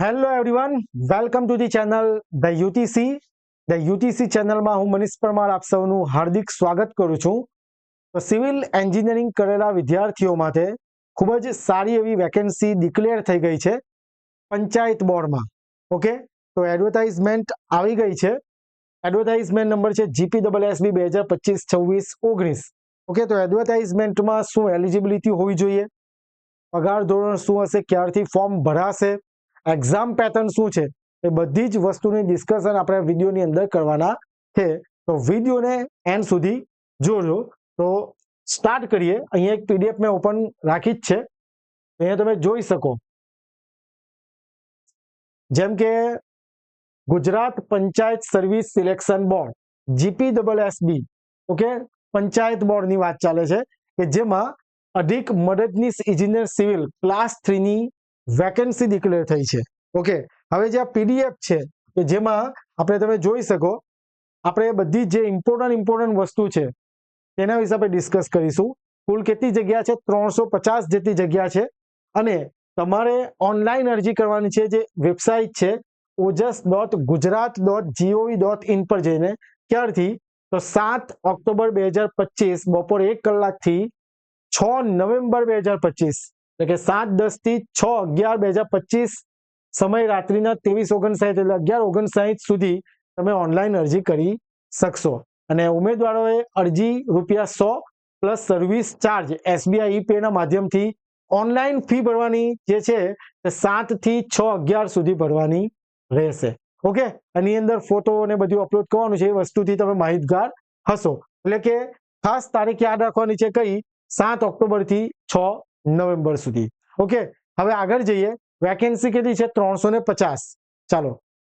Hello everyone, welcome to the channel the UTC. The UTC ચેનલમાં હું મનીષ પરમાર આપ સૌનું હાર્દિક સ્વાગત કરું છું. તો સિવિલ એન્જિનિયરિંગ કરેલા વિદ્યાર્થીઓ માટે ખૂબ જ સારી એવી વેકેન્સી ડિક્લેર થઈ ગઈ છે પંચાયત બોર્ડમાં. ઓકે, તો એડવર્ટાઇઝમેન્ટ આવી ગઈ છે. એડવર્ટાઇઝમેન્ટ નંબર છે GPSSB 2025-26-19. ઓકે, તો એડવર્ટાઇઝમેન્ટમાં શું એલિજિબિલિટી હોવી જોઈએ, પગાર ધોરણ શું હશે, ક્યારથી ફોર્મ ભરાશે, એક્ઝામ પેટર્ન શું છે, એ બધી જ વસ્તુની ડિસ્કશન આપણે વિડીયોની અંદર કરવાના છે. તો વિડીયોને એન્ડ સુધી જોજો. તો સ્ટાર્ટ કરીએ. અહીંયા એક PDF મેં ઓપન રાખી જ છે, અહીંયા તમે જોઈ શકો. જેમ કે Gujarat panchayat service selection board GPSSB, okay, panchayat બોર્ડની વાત ચાલે છે કે જેમાં અધિક મદદનીશ ઇજનેર સિવિલ ક્લાસ 3 ની વેકેન્સી ડિક્લેર થઈ છે. ઓકે, હવે જે આ PDF છે કે જેમાં આપણે તમે જોઈ શકો, આપણે બધી જે ઇમ્પોર્ટન્ટ વસ્તુ છે તેના વિશે આપણે ડિસ્કસ કરીશું. કુલ કેટલી જગ્યા છે? 350 જેટલી જગ્યા છે. અને તમારે ઓનલાઈન અરજી કરવાની છે. જે વેબસાઇટ છે ojas.gujarat.gov.in પર જઈને, ક્યારથી તો 7 ઓક્ટોબર 2025 બપોરે 1 કલાકથી 6 નવેમ્બર 2025, એટલે કે 7:10 થી 6/11/2025 સમય રાત્રિના 23:59 એટલે 11:59 સુધી તમે ઓનલાઈન અરજી કરી શકશો. અને ઉમેદવારોએ અરજી ₹100 plus service charge SBI ePay ના માધ્યમથી ઓનલાઈન ફી ભરવાની જે છે તે 7 થી 6/11 સુધી ભરવાની રહેશે. ઓકે, આની અંદર ફોટો અને બધું અપલોડ કરવાનું છે. એ વસ્તુથી તમે માહિતગાર હશો. એટલે કે ખાસ તારીખ યાદ રાખવાની છે, કઈ? 7 ઓક્ટોબર થી 6 નવેમ્બર સુધી. ઓકે, હવે આગળ જઈએ. વેકેન્સી કેટલી છે? 350. ચાલો,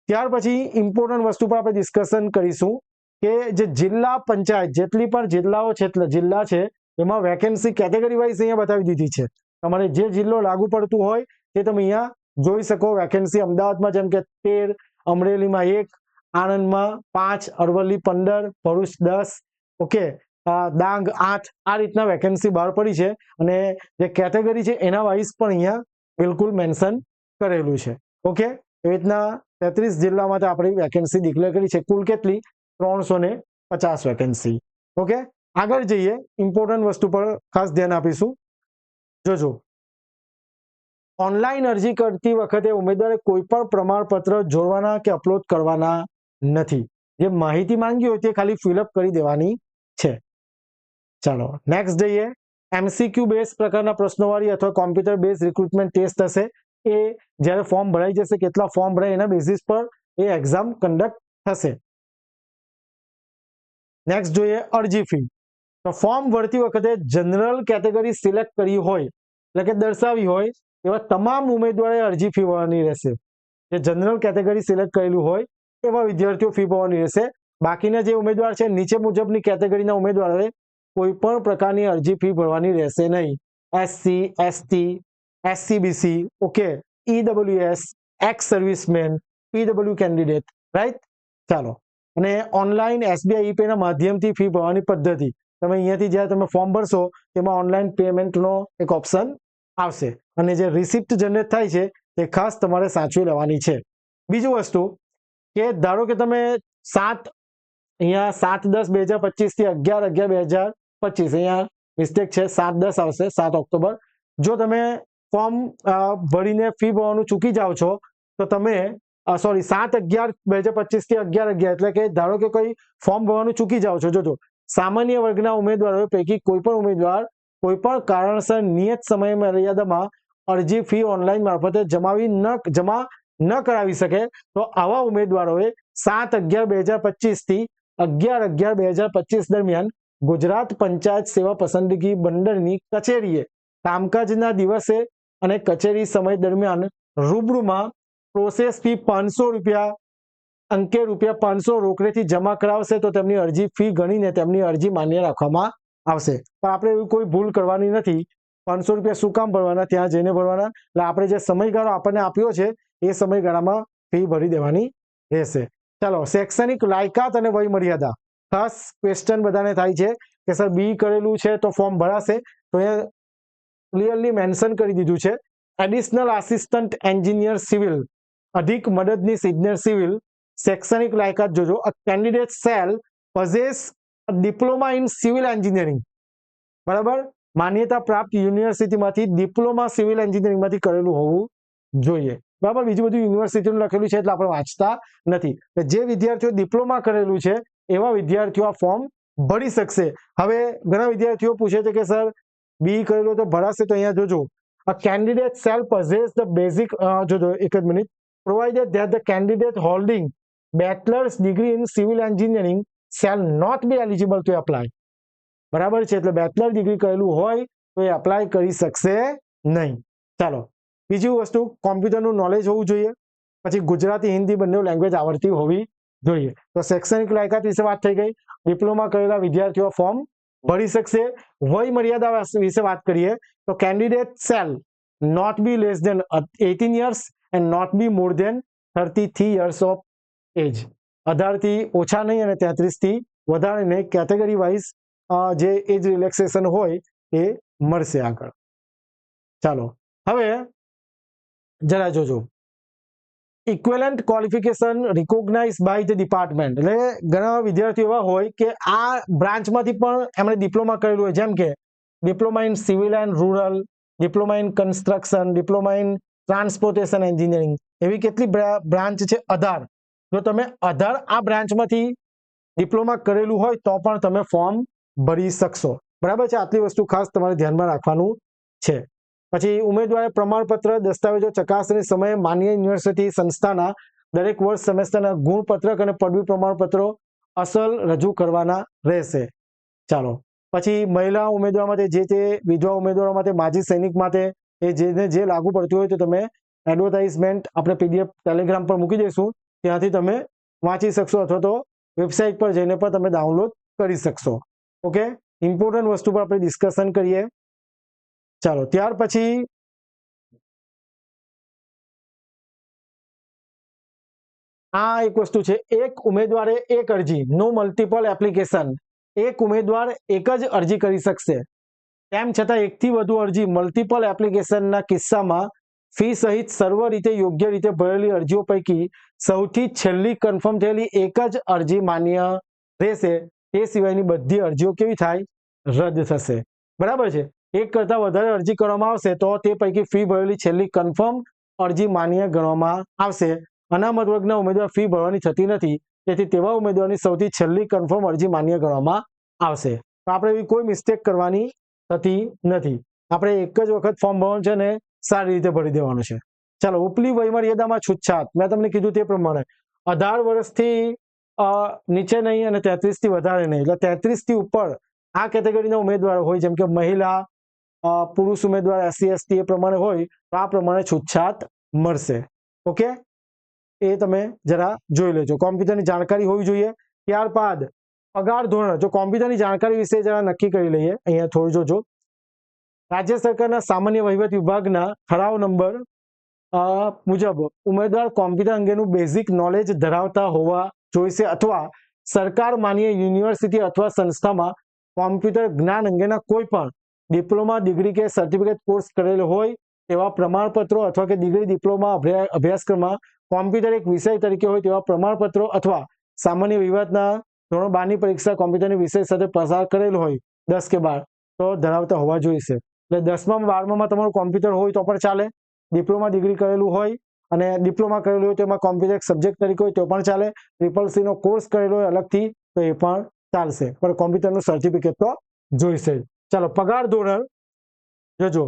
ત્યાર પછી ઇમ્પોર્ટન્ટ વસ્તુ પર આપણે ડિસ્કશન કરીશું કે જે જિલ્લા પંચાયત જેટલી પણ જિલ્લાઓ છે, જિલ્લા છે, એમાં વેકેન્સી કેટેગરી વાઇઝ અહીંયા બતાવી દીધી છે. તમારે જે જિલ્લો લાગુ પડતું હોય તે તમે અહીંયા જોઈ શકો. વેકેન્સી અમદાવાદમાં જેમ કે 13, અમરેલીમાં 1, આણંદમાં 5, અરવલ્લી 15, ભરૂચ 10, ઓકે, ડાંગ 8, આ રીતના વેકેન્સી બહાર પડી છે. અને જે કેટેગરી છે એના વાઇઝ પણ અહીંયા બિલકુલ મેન્શન કરેલું છે. ઓકે, એ રીતના 33 જિલ્લા માટે આપણી વેકેન્સી ડિક્લેર કરી છે. કુલ કેટલી? 350 વેકેન્સી. ઓકે, આગળ જઈએ. ઇમ્પોર્ટન્ટ વસ્તુ પર ખાસ ધ્યાન આપીશું. જોજો, ઓનલાઈન અરજી કરતી વખતે ઉમેદવારે કોઈ પણ પ્રમાણપત્ર જોડવાના કે અપલોડ કરવાના નથી. જે માહિતી માંગી હોય તે ખાલી ફિલઅપ કરી દેવાની છે. ચાલો નેક્સ્ટ જઈએ. MCQ બેઝ પ્રકારના પ્રશ્નોવાળી અથવા કોમ્પ્યુટર બેઝ રિક્રુટમેન્ટ ટેસ્ટ હશે. એ જ્યારે ફોર્મ ભરાઈ જશે, કેટલા ફોર્મ ભરાય એના બેઝિસ પર એ એક્ઝામ કન્ડક્ટ થશે. નેક્સ્ટ જોઈએ અરજી ફી. તો ફોર્મ ભરતી વખતે જનરલ કેટેગરી સિલેક્ટ કરી હોય, એટલે કે દર્શાવી હોય, એવા તમામ ઉમેદવારે અરજી ફી ભરવાની રહેશે. જે જનરલ કેટેગરી સિલેક્ટ કરેલું હોય એવા વિદ્યાર્થીઓ ફી ભરવાની રહેશે. બાકીના જે ઉમેદવાર છે, નીચે મુજબની કેટેગરીના ઉમેદવારોએ કોઈ પણ પ્રકારની અરજી ફી ભરવાની રહેશે નહીં. SC, ST, SCBC, okay, EWS, x servicemen, PW candidate, right. ચાલો, અને ઓનલાઈન SBI ePay ના માધ્યમથી ફી ભરવાની પદ્ધતિ તમે અહીંયાથી જ્યારે તમે ફોર્મ ભરશો તેમાં ઓનલાઈન પેમેન્ટનો એક ઓપ્શન આવશે. અને જે રિસિપ્ટ જનરેટ થાય છે તે ખાસ તમારે સાચવી લેવાની છે. બીજું વસ્તુ કે ધારો કે તમે 7 10 2025 થી 11 11 2025, અહીંયા મિસ્ટેક છે, 7-10 આવશે, 7 ઓક્ટોબર. જો તમે ફોર્મ ભરીને ફી ભરવાનું ચૂકી જાઓ છો તો તમે 7/11/2025 થી 11/11, એટલે કે ધારો કે કોઈ ફોર્મ ભરવાનું ચૂકી જાઓ છો. જોજો, સામાન્ય વર્ગના ઉમેદવારો પૈકી કોઈ પણ ઉમેદવાર કોઈ પણ કારણસર નિયત સમય મર્યાદામાં અરજી ફી ઓનલાઈન મારફતે જમા ન કરાવી શકે તો આવા ઉમેદવારોએ 7/11/2025 થી 11/11/2025 દરમિયાન ગુજરાત પંચાયત સેવા પસંદગી મંડળની કચેરીએ કામકાજના દિવસે અને કચેરી સમય દરમિયાન રૂબરૂમાં પ્રોસેસ ફી ₹500 અંકે ₹500 રોકડેથી જમા કરાવશે તો તેમની અરજી ફી ગણીને તેમની અરજી માન્ય રાખવામાં આવશે. પણ આપણે એવી કોઈ ભૂલ કરવાની નથી. ₹500 શું કામ ભરવાના? ત્યાં જઈને ભરવાના. એટલે આપણે જે સમયગાળો આપણને આપ્યો છે એ સમયગાળામાં ફી ભરી દેવાની રહેશે. ચાલો, શૈક્ષણિક લાયકાત અને વય મર્યાદા. ખાસ ક્વેશ્ચન બધાને થાય છે કે સર બી કરેલું છે તો ફોર્મ ભરાશે? તો એ ક્લિયરલી મેન્શન કરી દીધું છે. એડિશનલ આસિસ્ટન્ટ એન્જિનિયર સિવિલ અધિક મદદનીશ ઇજનેર સિવિલ શૈક્ષણિક લાયકાત જોજો. A candidate shall possess diploma in civil engineering. બરાબર, માન્યતા પ્રાપ્ત યુનિવર્સિટીમાંથી ડિપ્લોમા સિવિલ એન્જિનિયરિંગમાંથી કરેલું હોવું જોઈએ. બરાબર, બીજું બધું યુનિવર્સિટીનું લખેલું છે એટલે આપણે વાંચતા નથી. જે વિદ્યાર્થીઓ ડિપ્લોમા કરેલું છે એવા વિદ્યાર્થીઓ આ ફોર્મ ભરી શકશે. હવે ઘણા વિદ્યાર્થીઓ પૂછે છે કે સર બી કરેલું તો ભરાશે, તો અહીંયા જોજો a candidate shall possess the basic જોજો એક જ minute provided that the candidate holding bachelor's degree in civil engineering shall not be eligible to apply. બરાબર છે, એટલે બેચલર ડિગ્રી કરેલું હોય તો એ એપ્લાય કરી શકશે નહીં. ચાલો, બીજી વસ્તુ કોમ્પ્યુટરનું નોલેજ હોવું જોઈએ, પછી ગુજરાતી હિન્દી બંને લેંગ્વેજ આવડતી હોવી જોઈએ. તો શૈક્ષણિક લાયકાત વિશે વાત થઈ ગઈ. ડિપ્લોમા કરેલા વિદ્યાર્થીઓ ફોર્મ ભરી શકશે. વય મર્યાદા વિશે વાત કરીએ તો candidate shall not be less than 18 years and not be more than 33 years of age. 18 થી ઓછા નહીં અને 33 થી વધારે નહીં. કેટેગરી વાઇઝ જે એજ રિલેક્સેશન હોય એ મળશે આગળ. ચાલો, હવે જરા જોજો equivalent qualification recognised by the department. એટલે ઘણા વિદ્યાર્થીઓ એવા હોય કે આ બ્રાન્ચમાંથી પણ એમણે ડિપ્લોમા કરેલું હોય, જેમ કે diploma in civil and rural, diploma in construction, diploma in transportation engineering, એવી કેટલી બ્રાન્ચ છે? 18. જો તમે 18 આ બ્રાન્ચમાંથી ડિપ્લોમા કરેલું હોય તો પણ તમે ફોર્મ ભરી શકશો. બરાબર છે, આટલી વસ્તુ ખાસ તમારે ધ્યાનમાં રાખવાનું છે. પછી ઉમેદવારે પ્રમાણપત્ર દસ્તાવેજો ચકાસણી સમયે માન્ય યુનિવર્સિટી સંસ્થાના દરેક વર્ષ સેમેસ્ટરના ગુણપત્રક અને પદવી પ્રમાણપત્રો અસલ રજૂ કરવાના રહેશે. ચાલો, પછી મહિલા ઉમેદવાર માટે જે તે વિધવા ઉમેદવારો માટે, માજી સૈનિક માટે, એ જેને જે લાગુ પડતું હોય તો તમે એડવર્ટાઇઝમેન્ટ આપણે પીડીએફ ટેલિગ્રામ પર મૂકી દઈશું, ત્યાંથી તમે વાંચી શકશો અથવા તો વેબસાઇટ પર જઈને પણ તમે ડાઉનલોડ કરી શકશો. ઓકે, ઇમ્પોર્ટન્ટ વસ્તુ પર આપણે ડિસ્કશન કરીએ. ચાલો, ત્યાર પછી આ એક વસ્તુ છે, એક ઉમેદવારે એક અરજી, નો મલ્ટિપલ એપ્લિકેશન. એક ઉમેદવાર એક જ અરજી કરી શકશે. તેમ છતાં એકથી વધુ અરજી મલ્ટિપલ એપ્લિકેશનના કિસ્સામાં ફી સહિત સર્વ રીતે યોગ્ય રીતે ભરેલી અરજીઓ પૈકી સૌથી છેલ્લી કન્ફર્મ થયેલી એક જ અરજી માન્ય રહેશે. તે સિવાયની બધી અરજીઓ કેવી થાય? રદ થશે. બરાબર છે, એક કરતાં વધારે અરજી કરવામાં આવશે તો તે પૈકી ફી ભરેલી છેલ્લી કન્ફર્મ અરજી માન્ય ગણવામાં આવશે. અનામત વર્ગના ઉમેદવાર ફી ભરવાની થતી નથી, તેથી તેવા ઉમેદવારની સૌથી છેલ્લી કન્ફર્મ અરજી માન્ય ગણવામાં આવશે. તો આપણે એવી કોઈ મિસ્ટેક કરવાની થતી નથી. આપણે એક જ વખત ફોર્મ ભરવાનું છે ને સારી રીતે ભરી દેવાનું છે. ચાલો, ઉપલી વયમર્યાદામાં છૂટછાટ મેં તમને કીધું તે પ્રમાણે 18 વર્ષથી નીચે નહીં અને 33 થી વધારે નહીં. એટલે 33 થી ઉપર આ કેટેગરીના ઉમેદવારો હોય, જેમ કે મહિલા, પુરુષ ઉમેદવાર, SC ST એ પ્રમાણે હોય તો આ પ્રમાણે છૂટછાટ મળશે. ઓકે, એ તમે જરા જોઈ લેજો. કોમ્પ્યુટરની જાણકારી હોવી જોઈએ. ત્યારબાદ પગાર ધોરણ, જો કોમ્પ્યુટરની જાણકારી વિશે જરા નક્કી કરી લઈએ. અહીંયા થોડું જોજો. રાજ્ય સરકારના સામાન્ય વહીવટ વિભાગના ઠરાવ નંબર મુજબ ઉમેદવાર કોમ્પ્યુટર અંગેનું બેઝિક નોલેજ ધરાવતા હોવા જોઈશે અથવા સરકાર માન્ય યુનિવર્સિટી અથવા સંસ્થામાં કોમ્પ્યુટર જ્ઞાન અંગેના કોઈ પણ ડિપ્લોમા, ડિગ્રી કે સર્ટિફિકેટ કોર્સ કરેલો હોય તેવા પ્રમાણપત્રો અથવા કે ડિગ્રી, ડિપ્લોમા અભ્યાસક્રમમાં કોમ્પ્યુટર એક વિષય તરીકે હોય તેવા પ્રમાણપત્રો અથવા સામાન્ય વિભાગના ધોરણ 12ની પરીક્ષા કોમ્પ્યુટરની વિષય સાથે પસાર કરેલ હોય 10 કે 12 તો ધરાવતા હોવા જોઈશે. એટલે 10માં 12માં તમારું કોમ્પ્યુટર હોય તો પણ ચાલે. ડિપ્લોમા ડિગ્રી કરેલું હોય અને ડિપ્લોમા કરેલું હોય તેમાં કોમ્પ્યુટર એક સબ્જેક્ટ તરીકે હોય તો પણ ચાલે. CCC નો કોર્સ કરેલો હોય અલગથી તો એ પણ ચાલશે, પણ કોમ્પ્યુટરનું સર્ટિફિકેટ તો જોઈશે. ચાલો, પગાર ધોરણ જોજો.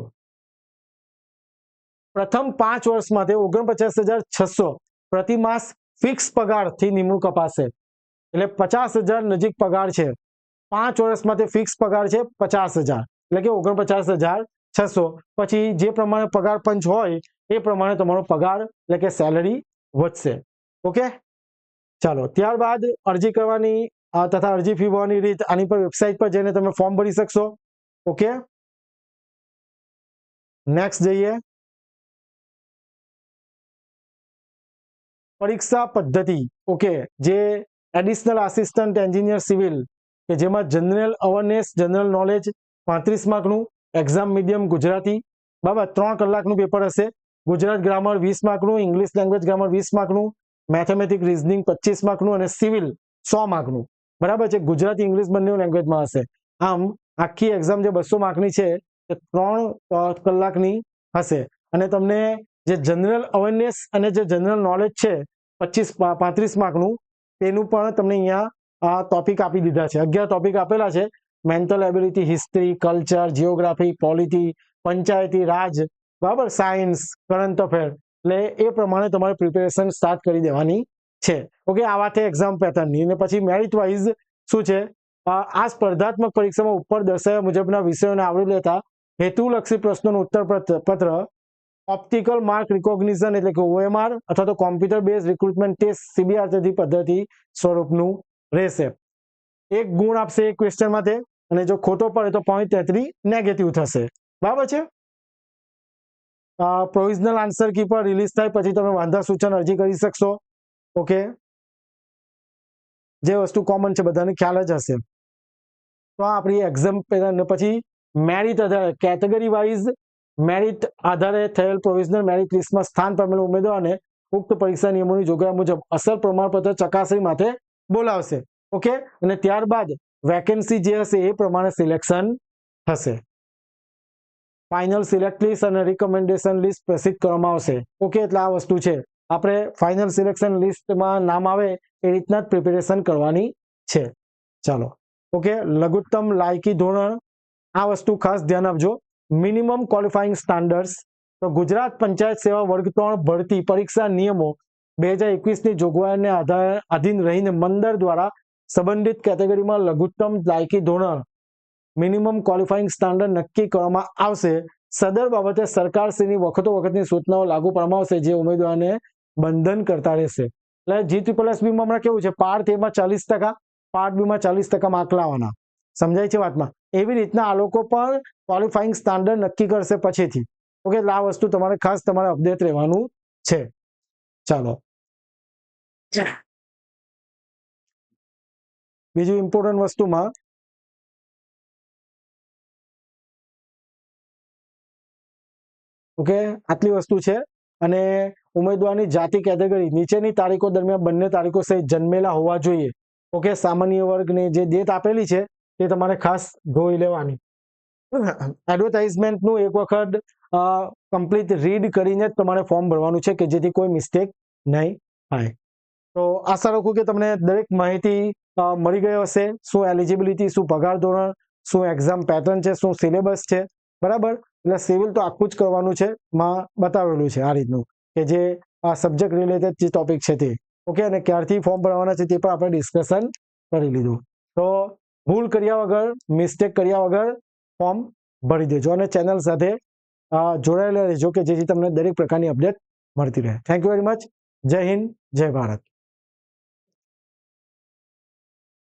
પ્રથમ 5 વર્ષ માટે 49,600 પ્રતિ માસ ફિક્સ પગારથી નિમણૂક અપાશે. એટલે 50,000 નજીક પગાર છે. 5 વર્ષ માટે ફિક્સ પગાર છે 50,000, એટલે કે 49,600. પછી જે પ્રમાણે પગાર પંચ હોય એ પ્રમાણે તમારો પગાર એટલે કે સેલરી વધશે. ઓકે, ચાલો, ત્યારબાદ અરજી કરવાની તથા અરજી ફી ભરવાની રીત આની પર વેબસાઇટ પર જઈને તમે ફોર્મ ભરી શકશો. ઓકે, નેક્સ્ટ જઈએ. પરીક્ષા પદ્ધતિ. ઓકે, જે એડિશનલ આસિસ્ટન્ટ એન્જિનિયર સિવિલ કે જેમાં જનરલ અવેરનેસ, જનરલ નોલેજ 35 માર્કનું, એક્ઝામ મીડિયમ ગુજરાતી, બરાબર 3 કલાકનું પેપર હશે. ગુજરાત ગ્રામર 20 માર્કનું, ઇંગ્લિશ લેંગ્વેજ ગ્રામર 20 માર્કનું, મેથેમેટિક રીઝનિંગ 25 માર્કનું અને સિવિલ 100 માર્કનું. બરાબર છે. ગુજરાતી ઇંગ્લિશ બંને લેંગ્વેજમાં હશે. આમ આખી એક્ઝામ જે 200 માર્કની છે એ 3 કલાકની હશે. અને તમને જે જનરલ અવેરનેસ અને જે જનરલ નોલેજ છે 35 માર્કનું, તેનું પણ તમને અહીંયા ટોપિક આપી દીધા છે. 11 ટોપિક આપેલા છે. Mental ability, history, culture, geography, polity, Panchayati Raj, બરાબર, સાયન્સ, કરંટ અફેર. એટલે એ પ્રમાણે તમારે પ્રિપેરેશન સ્ટાર્ટ કરી દેવાની છે. ઓકે, આ વાત એક્ઝામ પેટર્નની. અને પછી મેરિટ વાઇઝ શું છે, આ સ્પર્ધાત્મક પરીક્ષામાં ઉપર દર્શાવ્યા મુજબના વિષયોને આવરી લેતા હેતુલક્ષી પ્રશ્નોનું ઉત્તર પત્ર ઓપ્ટિકલ માર્ક રિકોગ્નિશન એટલે કે OMR અથવા તો computer base recruitment test CBRT પદ્ધતિ સ્વરૂપનું રહેશે. 1 ગુણ આપશે એક ક્વેશ્ચન માટે, અને જો ખોટો પડે તો 0.33 નેગેટિવ થશે. બરાબર છે. પ્રોવિઝનલ આન્સર કી પર રિલીઝ થાય પછી તમે વાંધા સૂચન અરજી કરી શકશો. ઓકે, જે વસ્તુ કોમન છે બધાને ખ્યાલ જ હશે. તો આ આપણી એક્ઝામ પછી મેરિટ આધારે કેટેગરી વાઇઝ મેરિટ આધારે થયેલ પ્રોવિઝનલ મેરિટ લિસ્ટમાં સ્થાન પામેલા ઉમેદવારને ઉક્ત પરીક્ષા નિયમોની જોગવાઈ મુજબ અસલ પ્રમાણપત્ર ચકાસણી માટે બોલાવશે. ઓકે, અને ત્યારબાદ વેકેન્સી જે હશે એ પ્રમાણે સિલેક્શન થશે. ફાઇનલ સિલેક્ટ લિસ્ટ અને રિકમેન્ડેશન લિસ્ટ પ્રસિદ્ધ કરવામાં આવશે. ઓકે, એટલે આ વસ્તુ છે. આપણે ફાઇનલ સિલેક્શન લિસ્ટમાં નામ આવે એ રીતના જ પ્રિપેરેશન કરવાની છે. ચાલો, ઓકે. લઘુત્તમ લાયકી ધોરણ, આ વસ્તુ ખાસ ધ્યાન આપજો. મિનિમમ ક્વોલિફાઇંગ સ્ટાન્ડર્ડ્સ, તો ગુજરાત પંચાયત સેવા વર્ગ 3 ભરતી પરીક્ષા નિયમો 2021ની જોગવાઈઓને આધીન રહીને મંડળ દ્વારા સંબંધિત કેટેગરીમાં લઘુત્તમ લાયકી ધોરણ મિનિમમ ક્વોલિફાઇંગ સ્ટાન્ડર્ડ નક્કી કરવામાં આવશે. સદર બાબતે સરકારશ્રીની વખતોવખતની સૂચનાઓ લાગુ પાડવામાં આવશે, જે ઉમેદવારને બંધન કરતા રહેશે. એટલે GSSB માં હમણાં કેવું છે, પાર્ટ A માં 40%, પાર્ટ B માં 40% માર્ક લાવવાના. સમજાય છે વાતમાં? એવી રીતના આ લોકો પણ ક્વોલિફાઇંગ સ્ટાન્ડર્ડ નક્કી કરશે પછીથી. ઓકે, એટલે આ વસ્તુ તમારે ખાસ તમારે અપડેટ રહેવાનું છે. ચાલો, બીજું ઇમ્પોર્ટન્ટ વસ્તુમાં ઓકે આટલી વસ્તુ છે. અને ઉમેદવારની જાતિ કેટેગરી નીચેની તારીખો દરમિયાન બંને તારીખો સહિત જન્મેલા હોવા જોઈએ. ઓકે, સામાન્ય વર્ગની જે ડેટ આપેલી છે તે તમારે ખાસ જોઈ લેવાની. એડવર્ટાઇઝમેન્ટનું એક વખત કમ્પ્લીટ રીડ કરીને જ તમારે ફોર્મ ભરવાનું છે કે જેથી કોઈ મિસ્ટેક નહીં થાય. તો આશા રાખું કે તમને દરેક માહિતી મળી ગઈ હશે. શું એલિજિબિલિટી, શું પગાર ધોરણ, શું એક્ઝામ પેટર્ન છે, શું સિલેબસ છે. બરાબર, એટલે સિવિલ તો આખું જ કરવાનું છે. માં બતાવેલું છે આ રીતનું કે જે આ સબ્જેક્ટ રિલેટેડ જે ટોપિક છે તે. ઓકે, અને ક્યારથી ફોર્મ ભરવાના છે તે પણ આપણે ડિસ્કશન કરી લીધું. તો ભૂલ કર્યા વગર, મિસ્ટેક કર્યા વગર ફોર્મ ભરી દેજો અને ચેનલ સાથે જોડાયેલા રહેજો કે જેથી તમને દરેક પ્રકારની અપડેટ મળતી રહે. Thank you very much. જય હિન્દ, જય ભારત.